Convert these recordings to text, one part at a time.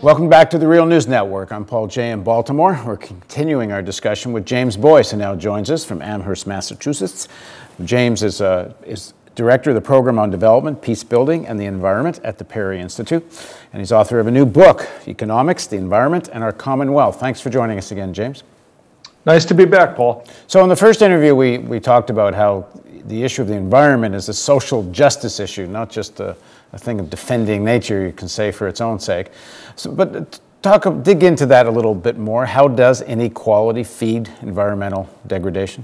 Welcome back to the Real News Network. I'm Paul Jay in Baltimore. We're continuing our discussion with James Boyce, who now joins us from Amherst, Massachusetts. James is director of the Program on Development, Peace Building, and the Environment at the Perry Institute, and he's author of a new book, Economics, the Environment, and Our Commonwealth. Thanks for joining us again, James. Nice to be back, Paul. So in the first interview, we talked about how the issue of the environment is a social justice issue, not just a thing of defending nature, you can say, for its own sake. So, but dig into that a little bit more. How does inequality feed environmental degradation?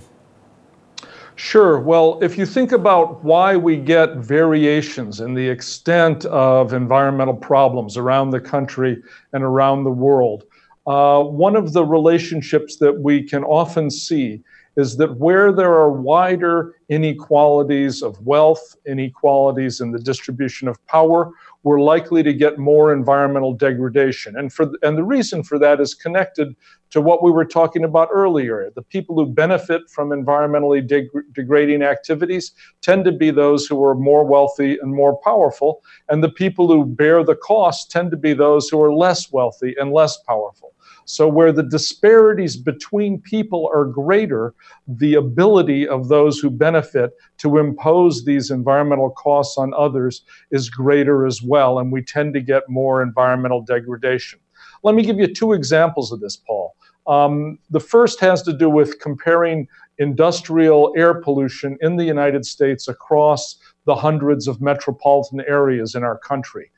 Sure. Well, if you think about why we get variations in the extent of environmental problems around the country and around the world, one of the relationships that we can often see is that where there are wider inequalities of wealth, inequalities in the distribution of power, we're likely to get more environmental degradation. And the reason for that is connected to what we were talking about earlier. The people who benefit from environmentally degrading activities tend to be those who are more wealthy and more powerful, and the people who bear the cost tend to be those who are less wealthy and less powerful. So where the disparities between people are greater, the ability of those who benefit to impose these environmental costs on others is greater as well, and we tend to get more environmental degradation. Let me give you two examples of this, Paul. The first has to do with comparing industrial air pollution in the United States across the hundreds of metropolitan areas in our country.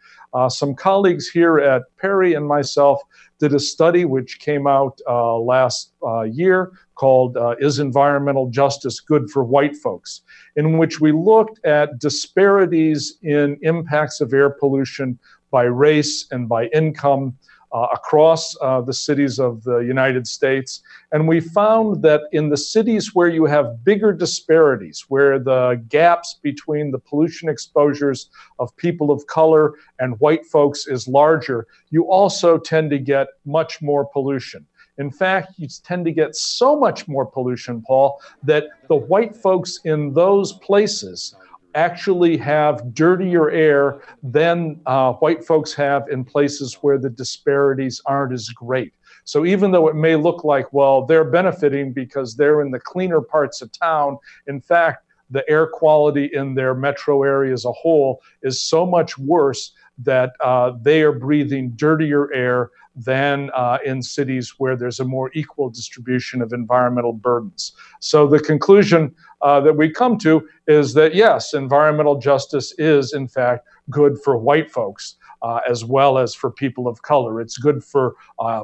Some colleagues here at Perry and myself did a study which came out last year called Is Environmental Justice Good for White Folks?, in which we looked at disparities in impacts of air pollution by race and by income across the cities of the United States. And we found that in the cities where you have bigger disparities, where the gaps between the pollution exposures of people of color and white folks is larger, you also tend to get much more pollution. In fact, you tend to get so much more pollution, Paul, that the white folks in those places actually have dirtier air than white folks have in places where the disparities aren't as great. So even though it may look like, well, they're benefiting because they're in the cleaner parts of town, in fact, the air quality in their metro area as a whole is so much worse that they are breathing dirtier air than in cities where there's a more equal distribution of environmental burdens. So the conclusion that we come to is that, yes, environmental justice is, in fact, good for white folks as well as for people of color. It's good for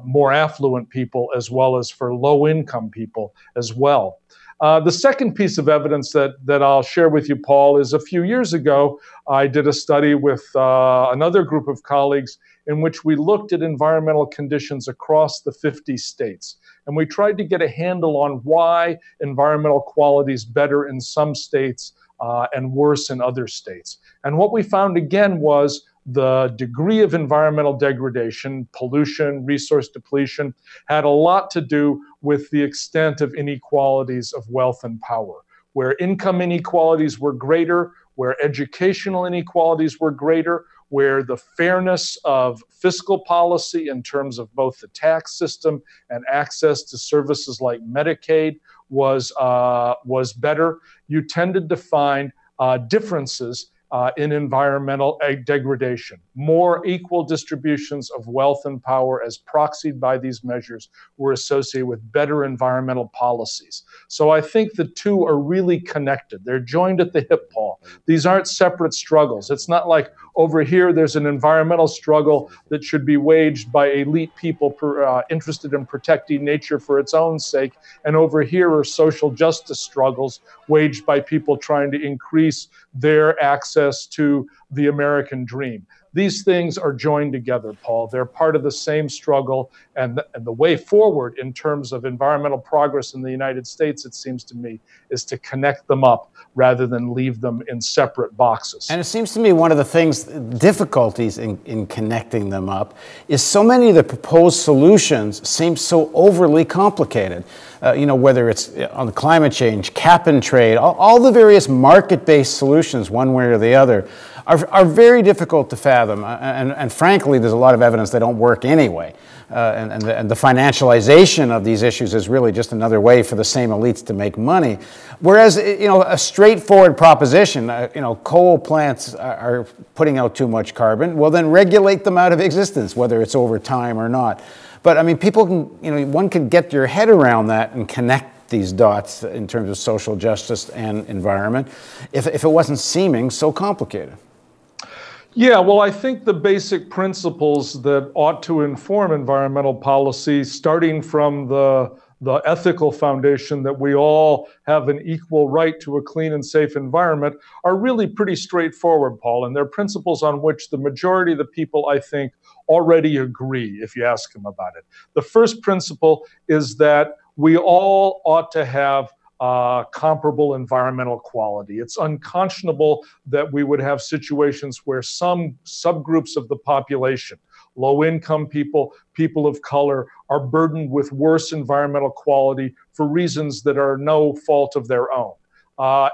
more affluent people as well as for low-income people as well. The second piece of evidence that I'll share with you, Paul, is a few years ago, I did a study with another group of colleagues in which we looked at environmental conditions across the 50 states. And we tried to get a handle on why environmental quality is better in some states and worse in other states. And what we found again was the degree of environmental degradation, pollution, resource depletion, had a lot to do with the extent of inequalities of wealth and power. Where income inequalities were greater, where educational inequalities were greater, where the fairness of fiscal policy in terms of both the tax system and access to services like Medicaid was better, you tended to find differences in environmental degradation. More equal distributions of wealth and power as proxied by these measures were associated with better environmental policies. So I think the two are really connected. They're joined at the hip, Paul. These aren't separate struggles. It's not like over here there's an environmental struggle that should be waged by elite people interested in protecting nature for its own sake, and over here are social justice struggles waged by people trying to increase their access to the American dream. These things are joined together, Paul. They're part of the same struggle, and the way forward in terms of environmental progress in the United States, it seems to me, is to connect them up rather than leave them in separate boxes. And it seems to me one of the difficulties in connecting them up is so many of the proposed solutions seem so overly complicated. whether it's on the climate change, cap and trade, all the various market-based solutions, one way or the other, are very difficult to fathom. And frankly, there's a lot of evidence they don't work anyway. And the financialization of these issues is really just another way for the same elites to make money. Whereas, a straightforward proposition, coal plants are putting out too much carbon, well then regulate them out of existence, whether it's over time or not. But I mean, people can, one can get your head around that and connect these dots in terms of social justice and environment if it wasn't seeming so complicated. Yeah, well, I think the basic principles that ought to inform environmental policy, starting from the ethical foundation that we all have an equal right to a clean and safe environment, are really pretty straightforward, Paul, and they're principles on which the majority of the people, I think, already agree if you ask them about it. The first principle is that we all ought to have comparable environmental quality. It's unconscionable that we would have situations where some subgroups of the population, low-income people, people of color, are burdened with worse environmental quality for reasons that are no fault of their own.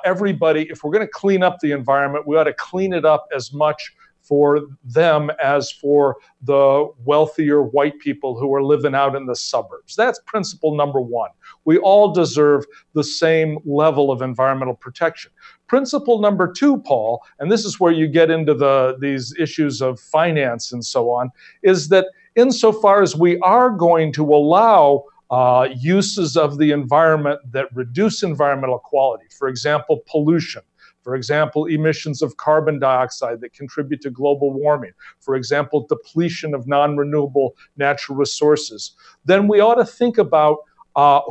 Everybody, if we're going to clean up the environment, we ought to clean it up as much for them as for the wealthier white people who are living out in the suburbs. That's principle number one. We all deserve the same level of environmental protection. Principle number two, Paul, and this is where you get into these issues of finance and so on, is that insofar as we are going to allow uses of the environment that reduce environmental quality, for example, pollution, for example, emissions of carbon dioxide that contribute to global warming, for example, depletion of non-renewable natural resources, then we ought to think about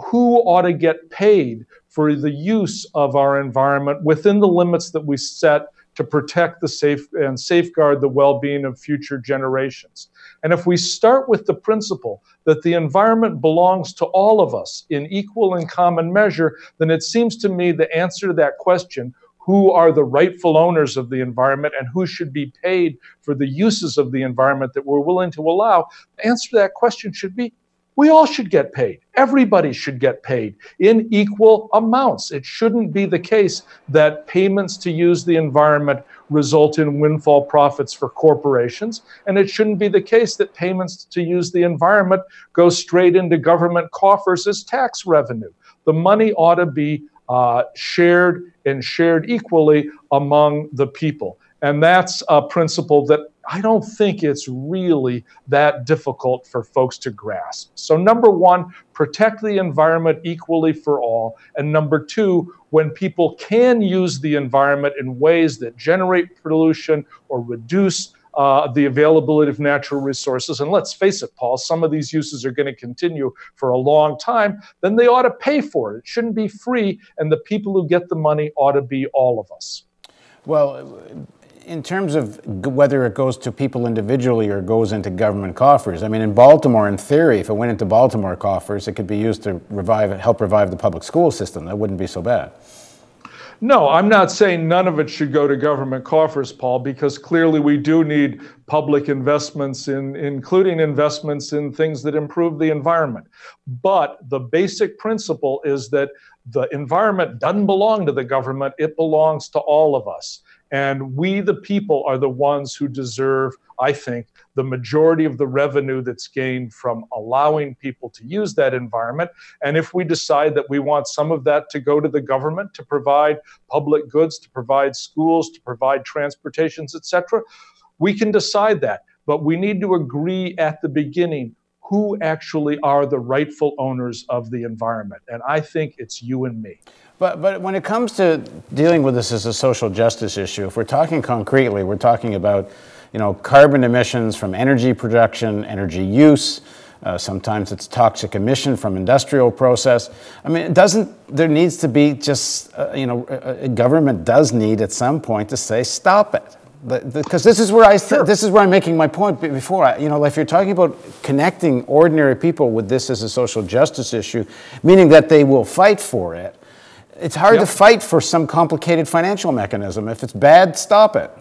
who ought to get paid for the use of our environment within the limits that we set to protect and safeguard the well-being of future generations. And if we start with the principle that the environment belongs to all of us in equal and common measure, then it seems to me the answer to that question, who are the rightful owners of the environment and who should be paid for the uses of the environment that we're willing to allow, the answer to that question should be, we all should get paid. Everybody should get paid in equal amounts. It shouldn't be the case that payments to use the environment result in windfall profits for corporations, and it shouldn't be the case that payments to use the environment go straight into government coffers as tax revenue. The money ought to be shared equally among the people. And that's a principle that I don't think it's really that difficult for folks to grasp. So number one, protect the environment equally for all. And number two, when people can use the environment in ways that generate pollution or reduce the availability of natural resources, and let's face it, Paul, some of these uses are going to continue for a long time, then they ought to pay for it. It shouldn't be free, and the people who get the money ought to be all of us. Well, in terms of whether it goes to people individually or goes into government coffers, I mean, in Baltimore, in theory, if it went into Baltimore coffers, it could be used to help revive the public school system. That wouldn't be so bad. No, I'm not saying none of it should go to government coffers, Paul, because clearly we do need public investments including investments in things that improve the environment. But the basic principle is that the environment doesn't belong to the government, it belongs to all of us. And we, the people, are the ones who deserve, I think, the majority of the revenue that's gained from allowing people to use that environment. And if we decide that we want some of that to go to the government to provide public goods, to provide schools, to provide transportations, etc., we can decide that. But we need to agree at the beginning who actually are the rightful owners of the environment. And I think it's you and me. But when it comes to dealing with this as a social justice issue, if we're talking concretely, we're talking about, carbon emissions from energy production, energy use. Sometimes it's toxic emission from industrial process. I mean, there needs to be just, government does need at some point to say, stop it. Because this is where this is where I'm making my point before. If you're talking about connecting ordinary people with this as a social justice issue, meaning that they will fight for it, it's hard to fight for some complicated financial mechanism. If it's bad, stop it.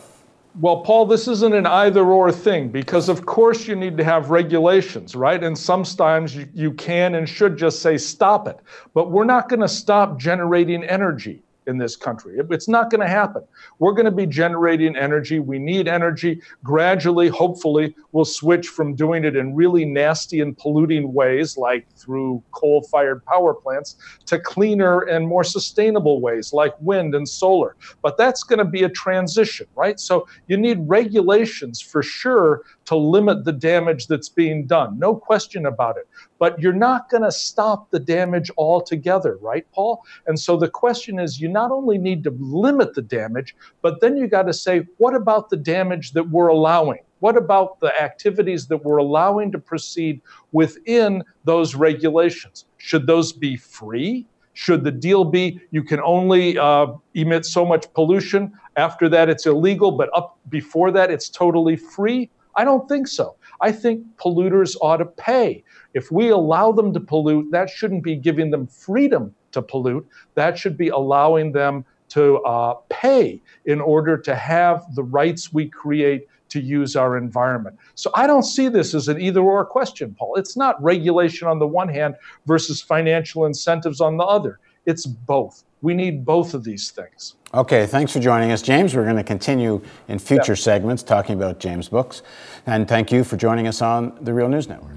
Well, Paul, this isn't an either-or thing, because of course you need to have regulations, right? And sometimes you can and should just say stop it. But we're not going to stop generating energy in this country. It's not going to happen. We're going to be generating energy. We need energy. Gradually, hopefully, we'll switch from doing it in really nasty and polluting ways, like through coal-fired power plants, to cleaner and more sustainable ways, like wind and solar. But that's going to be a transition, right? So you need regulations for sure to limit the damage that's being done. No question about it. But you're not going to stop the damage altogether, right, Paul? And so the question is, you not only need to limit the damage, but then you got to say, what about the damage that we're allowing? What about the activities that we're allowing to proceed within those regulations? Should those be free? Should the deal be you can only emit so much pollution? After that, it's illegal, but up before that, it's totally free? I don't think so. I think polluters ought to pay. If we allow them to pollute, that shouldn't be giving them freedom to pollute. That should be allowing them to pay in order to have the rights we create to use our environment. So I don't see this as an either-or question, Paul. It's not regulation on the one hand versus financial incentives on the other. It's both. We need both of these things. Okay, thanks for joining us, James. We're going to continue in future segments talking about James' books. And thank you for joining us on the Real News Network.